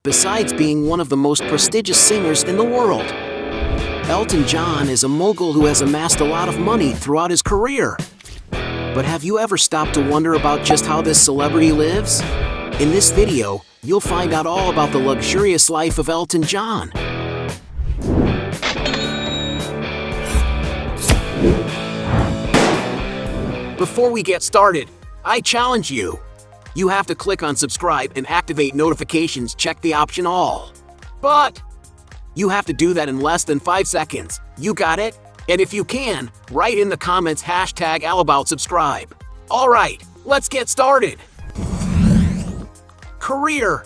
besides being one of the most prestigious singers in the world. Elton John is a mogul who has amassed a lot of money throughout his career. But have you ever stopped to wonder about just how this celebrity lives? In this video, you'll find out all about the luxurious life of Elton John. Before we get started, I challenge you. You have to click on subscribe and activate notifications, check the option all. But you have to do that in less than 5 seconds. You got it? And if you can, write in the comments #AllAboutSubscribe. Alright, let's get started. Career.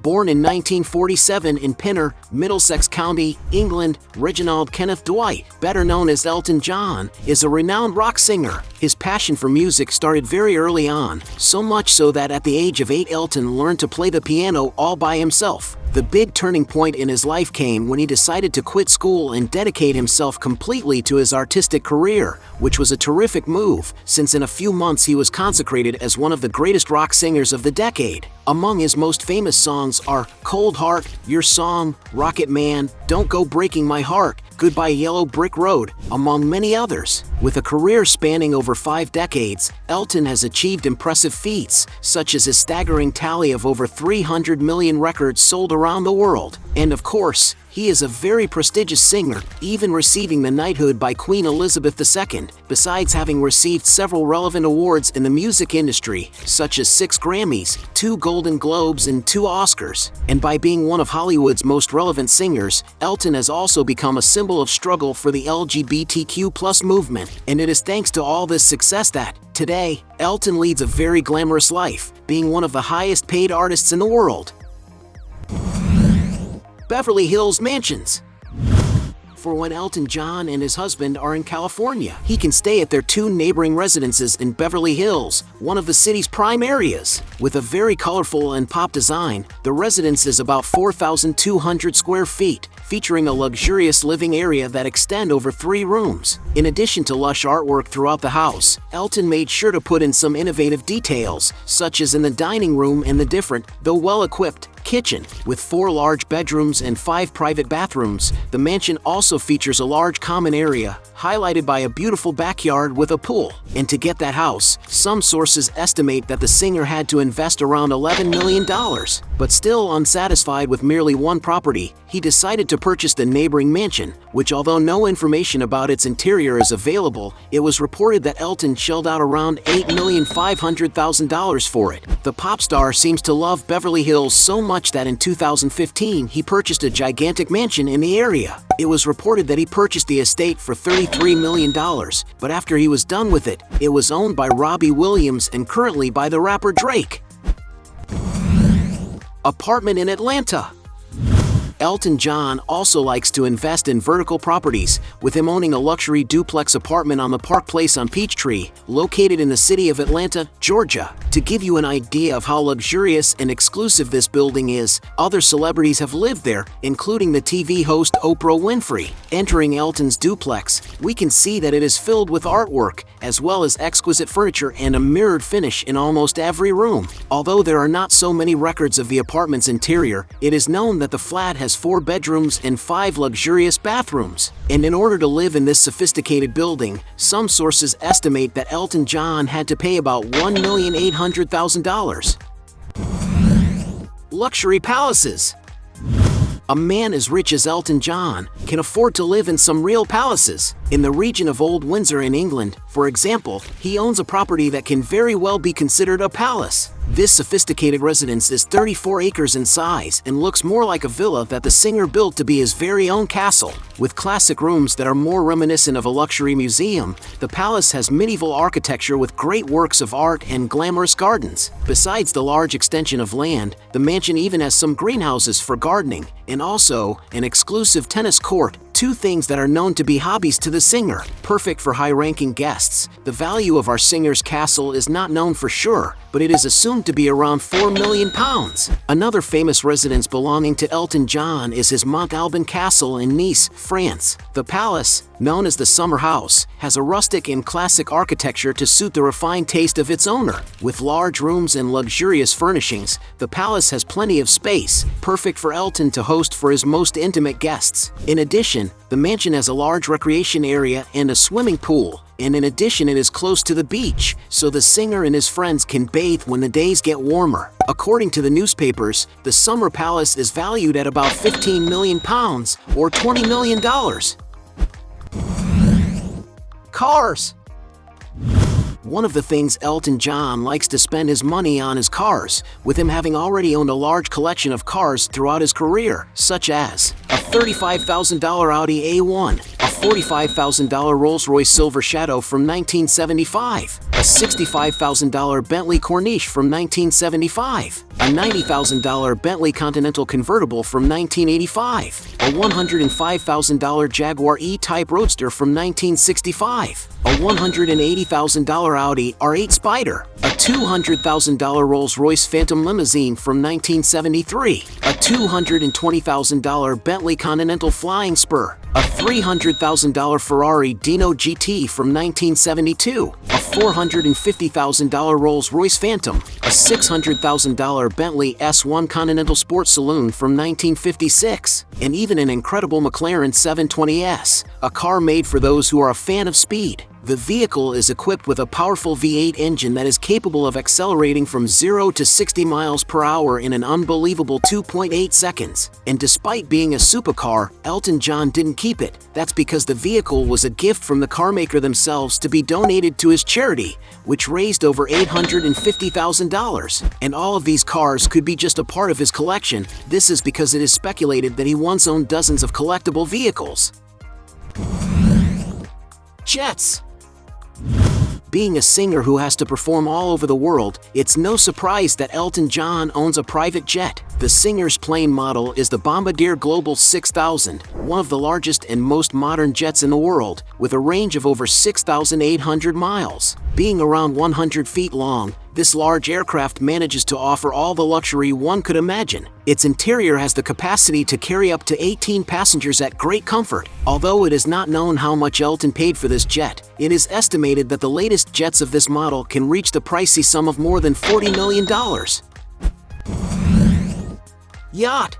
Born in 1947 in Pinner, Middlesex County, England, Reginald Kenneth Dwight, better known as Elton John, is a renowned rock singer. His passion for music started very early on, so much so that at the age of 8 Elton learned to play the piano all by himself. The big turning point in his life came when he decided to quit school and dedicate himself completely to his artistic career, which was a terrific move, since in a few months he was consecrated as one of the greatest rock singers of the decade. Among his most famous songs are Cold Heart, Your Song, Rocket Man, Don't Go Breaking My Heart, Goodbye Yellow Brick Road, among many others. With a career spanning over 5 decades, Elton has achieved impressive feats, such as his staggering tally of over 300 million records sold around the world. And of course, he is a very prestigious singer, even receiving the knighthood by Queen Elizabeth II, besides having received several relevant awards in the music industry, such as 6 Grammys, 2 Golden Globes, and 2 Oscars. And by being one of Hollywood's most relevant singers, Elton has also become a symbol of struggle for the LGBTQ+ movement. And it is thanks to all this success that, today, Elton leads a very glamorous life, being one of the highest paid artists in the world. Beverly Hills mansions. For when Elton John and his husband are in California, he can stay at their 2 neighboring residences in Beverly Hills, one of the city's prime areas. With a very colorful and pop design, the residence is about 4,200 square feet, featuring a luxurious living area that extend over 3 rooms. In addition to lush artwork throughout the house, Elton made sure to put in some innovative details, such as in the dining room and the different, though well-equipped, kitchen. With 4 large bedrooms and 5 private bathrooms, the mansion also features a large common area, highlighted by a beautiful backyard with a pool. And to get that house, some sources estimate that the singer had to invest around $11 million. But still unsatisfied with merely one property, he decided to purchase the neighboring mansion, which although no information about its interior is available, it was reported that Elton shelled out around $8,500,000 for it. The pop star seems to love Beverly Hills so much that in 2015 he purchased a gigantic mansion in the area. It was reported that he purchased the estate for $33 million, but after he was done with it, it was owned by Robbie Williams and currently by the rapper Drake. Apartment in Atlanta. Elton John also likes to invest in vertical properties, with him owning a luxury duplex apartment on the Park Place on Peachtree, located in the city of Atlanta, Georgia. To give you an idea of how luxurious and exclusive this building is, other celebrities have lived there, including the TV host Oprah Winfrey. Entering Elton's duplex, we can see that it is filled with artwork, as well as exquisite furniture and a mirrored finish in almost every room. Although there are not so many records of the apartment's interior, it is known that the flat has 4 bedrooms and 5 luxurious bathrooms. And in order to live in this sophisticated building, some sources estimate that Elton John had to pay about $1,800,000. Luxury palaces. A man as rich as Elton John can afford to live in some real palaces. In the region of Old Windsor in England, for example, he owns a property that can very well be considered a palace. This sophisticated residence is 34 acres in size and looks more like a villa that the singer built to be his very own castle. With classic rooms that are more reminiscent of a luxury museum, the palace has medieval architecture with great works of art and glamorous gardens. Besides the large extension of land, the mansion even has some greenhouses for gardening, and also an exclusive tennis court, two things that are known to be hobbies to the singer, perfect for high-ranking guests. The value of our singer's castle is not known for sure, but it is assumed to be around £4 million. Another famous residence belonging to Elton John is his Montauban Castle in Nice, France. The palace, known as the Summer House, has a rustic and classic architecture to suit the refined taste of its owner. With large rooms and luxurious furnishings, the palace has plenty of space, perfect for Elton to host for his most intimate guests. In addition, the mansion has a large recreation area and a swimming pool, and in addition it is close to the beach, so the singer and his friends can bathe when the days get warmer. According to the newspapers, the Summer Palace is valued at about £15 million or $20 million. Cars. One of the things Elton John likes to spend his money on is cars, with him having already owned a large collection of cars throughout his career, such as a $35,000 Audi A1, a $45,000 Rolls-Royce Silver Shadow from 1975, a $65,000 Bentley Corniche from 1975, a $90,000 Bentley Continental Convertible from 1985, a $105,000 Jaguar E-Type Roadster from 1965, a $180,000 Audi R8 Spider, a $200,000 Rolls-Royce Phantom Limousine from 1973, a $220,000 Bentley Continental Flying Spur, a $300,000 Ferrari Dino GT from 1972, a $450,000 Rolls-Royce Phantom, a $600,000 Bentley S1 Continental Sport Saloon from 1956, and even an incredible McLaren 720S, a car made for those who are a fan of speed. The vehicle is equipped with a powerful V8 engine that is capable of accelerating from 0 to 60 miles per hour in an unbelievable 2.8 seconds. And despite being a supercar, Elton John didn't keep it. That's because the vehicle was a gift from the carmaker themselves to be donated to his charity, which raised over $850,000. And all of these cars could be just a part of his collection. This is because it is speculated that he once owned dozens of collectible vehicles. Jets. Being a singer who has to perform all over the world, it's no surprise that Elton John owns a private jet. The singer's plane model is the Bombardier Global 6000, one of the largest and most modern jets in the world, with a range of over 6,800 miles. Being around 100 feet long, this large aircraft manages to offer all the luxury one could imagine. Its interior has the capacity to carry up to 18 passengers at great comfort. Although it is not known how much Elton paid for this jet, it is estimated that the latest jets of this model can reach the pricey sum of more than $40 million. Yacht.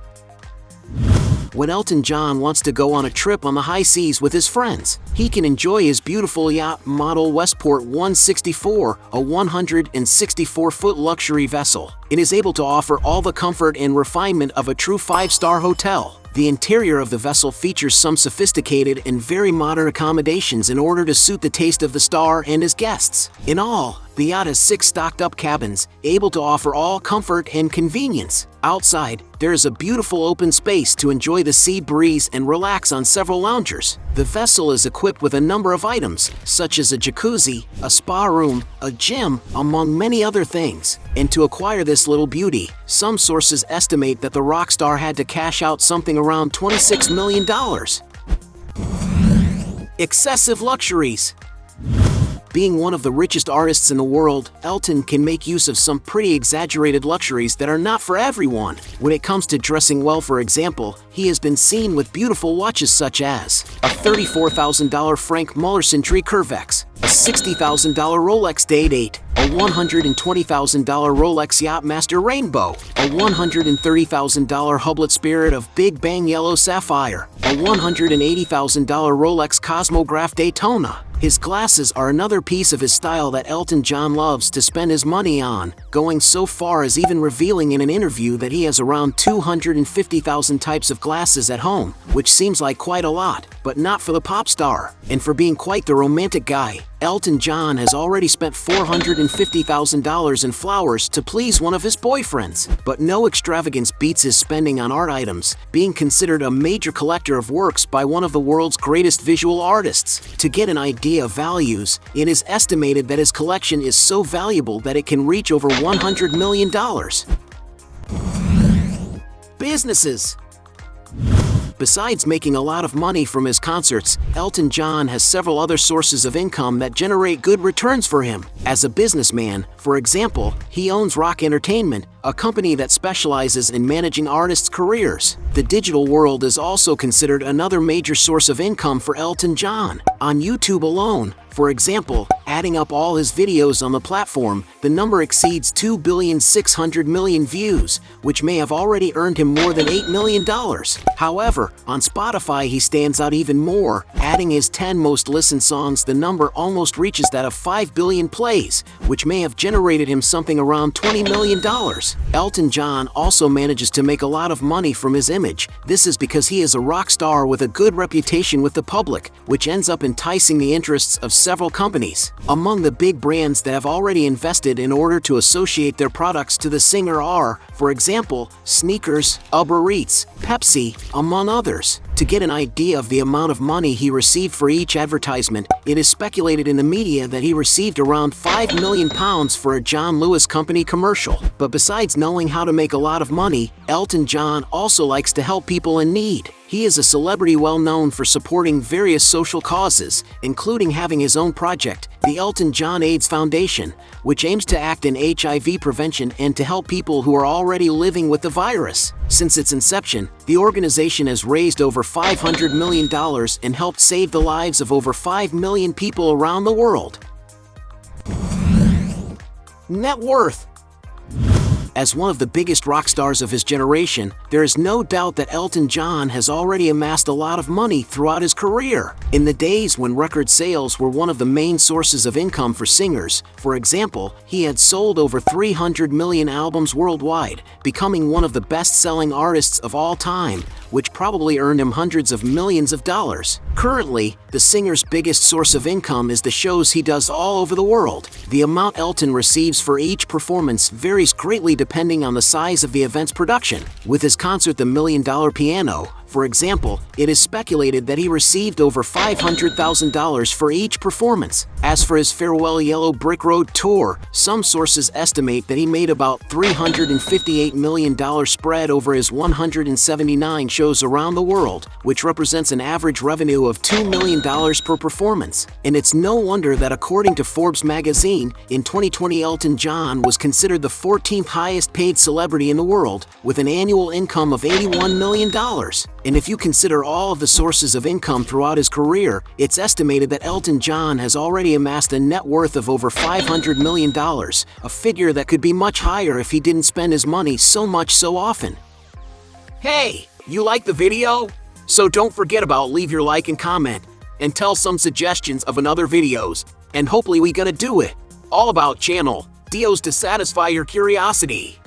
When Elton John wants to go on a trip on the high seas with his friends, he can enjoy his beautiful yacht model Westport 164, a 164-foot luxury vessel. It is able to offer all the comfort and refinement of a true 5-star hotel. The interior of the vessel features some sophisticated and very modern accommodations in order to suit the taste of the star and his guests. In all, the yacht has 6 stocked-up cabins, able to offer all comfort and convenience. Outside, there is a beautiful open space to enjoy the sea breeze and relax on several loungers. The vessel is equipped with a number of items, such as a jacuzzi, a spa room, a gym, among many other things. And to acquire this little beauty, some sources estimate that the rock star had to cash out something around $26 million. Excessive luxuries. Being one of the richest artists in the world, Elton can make use of some pretty exaggerated luxuries that are not for everyone. When it comes to dressing well, for example, he has been seen with beautiful watches such as a $34,000 Frank Muller Century Curvex, a $60,000 Rolex Day-Date, a $120,000 Rolex Yachtmaster Rainbow, a $130,000 Hublot Spirit of Big Bang Yellow Sapphire, a $180,000 Rolex Cosmograph Daytona. His glasses are another piece of his style that Elton John loves to spend his money on, going so far as even revealing in an interview that he has around 250,000 types of glasses at home, which seems like quite a lot, but not for the pop star. And for being quite the romantic guy, Elton John has already spent $450,000 in flowers to please one of his boyfriends. But no extravagance beats his spending on art items, being considered a major collector of works by one of the world's greatest visual artists. To get an idea of values, it is estimated that his collection is so valuable that it can reach over $100 million. Businesses. Besides making a lot of money from his concerts, Elton John has several other sources of income that generate good returns for him. As a businessman, for example, he owns Rock Entertainment, a company that specializes in managing artists' careers. The digital world is also considered another major source of income for Elton John. On YouTube alone, for example, adding up all his videos on the platform, the number exceeds 2,600,000,000 views, which may have already earned him more than $8 million. However, on Spotify he stands out even more. Adding his 10 most listened songs, the number almost reaches that of 5 billion plays, which may have generated him something around $20 million. Elton John also manages to make a lot of money from his image. This is because he is a rock star with a good reputation with the public, which ends up enticing the interests of several companies. Among the big brands that have already invested in order to associate their products to the singer are, for example, sneakers, Uber Eats, Pepsi, among others. To get an idea of the amount of money he received for each advertisement, it is speculated in the media that he received around £5 million for a John Lewis Company commercial. But besides knowing how to make a lot of money, Elton John also likes to help people in need. He is a celebrity well known for supporting various social causes, including having his own project, the Elton John AIDS Foundation, which aims to act in HIV prevention and to help people who are already living with the virus. Since its inception, the organization has raised over $500 million and helped save the lives of over 5 million people around the world. Net worth. As one of the biggest rock stars of his generation, there is no doubt that Elton John has already amassed a lot of money throughout his career. In the days when record sales were one of the main sources of income for singers, for example, he had sold over 300 million albums worldwide, becoming one of the best-selling artists of all time, which probably earned him hundreds of millions of dollars. Currently, the singer's biggest source of income is the shows he does all over the world. The amount Elton receives for each performance varies greatly depending on the size of the event's production. With his concert The $1 Million Piano, for example, it is speculated that he received over $500,000 for each performance. As for his Farewell Yellow Brick Road tour, some sources estimate that he made about $358 million spread over his 179 shows around the world, which represents an average revenue of $2 million per performance. And it's no wonder that according to Forbes magazine, in 2020 Elton John was considered the 14th highest paid celebrity in the world, with an annual income of $81 million. And if you consider all of the sources of income throughout his career, it's estimated that Elton John has already amassed a net worth of over $500 million, a figure that could be much higher if he didn't spend his money so much so often. Hey, you like the video? So don't forget about leave your like and comment, and tell some suggestions of another videos, and hopefully we gonna do it. All about channel Dios to satisfy your curiosity.